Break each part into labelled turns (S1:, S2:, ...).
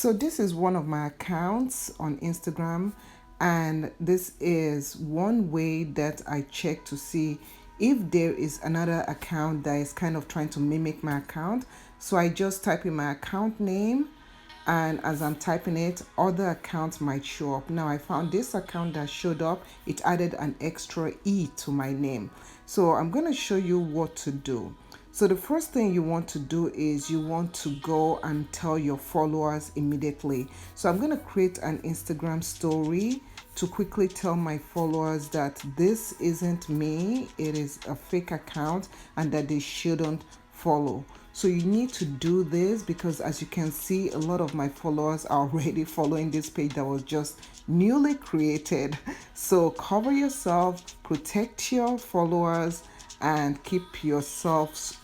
S1: So this is one of my accounts on Instagram, and this is one way that I check to see if there is another account that is kind of trying to mimic my account. So I just type in my account name, and as I'm typing it, other accounts might show up. Now I found this account that showed up. It added an extra E to my name. So I'm going to show you what to do. So the first thing you want to do is you want to go and tell your followers immediately. So I'm going to create an Instagram story to quickly tell my followers that this isn't me, it is a fake account, and that they shouldn't follow. So you need to do this because, as you can see, a lot of my followers are already following this page that was just newly created. So cover yourself, protect your followers, and keep yourselves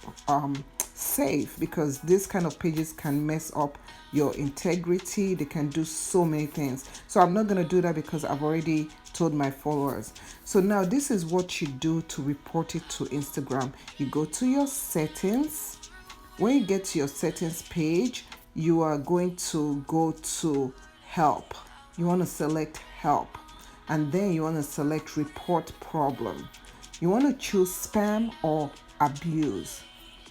S1: safe, because this kind of pages can mess up your integrity. They can do so many things. So I'm not going to do that because I've already told my followers. So now this is what you do to report it to Instagram. You go to your settings. When you get to your settings page, you are going to go to help. You want to select help, and then you want to select report problem. You want to choose spam or abuse.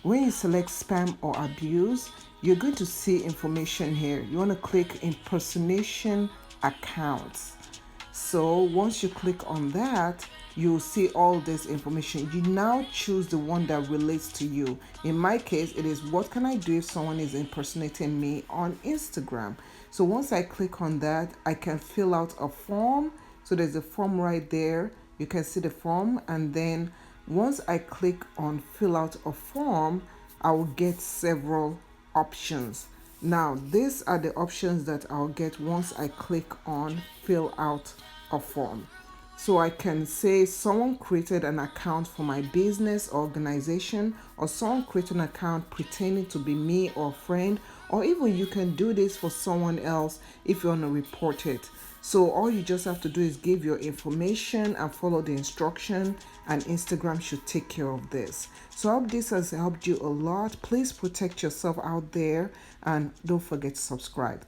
S1: When you select spam or abuse, you're going to see information here. You want to click impersonation accounts. So once you click on that, you'll see all this information. You now choose the one that relates to you. In my case, it is what can I do if someone is impersonating me on Instagram. So once I click on that, I can fill out a form. So there's a form right there. You can see the form, and then once I click on fill out a form, I will get several options. Now, these are the options that I'll get once I click on fill out a form. So I can say someone created an account for my business organization, or someone created an account pretending to be me or a friend, or even you can do this for someone else if you want to report it. So all you just have to do is give your information and follow the instruction, and Instagram should take care of this. So I hope this has helped you a lot. Please protect yourself out there, and don't forget to subscribe.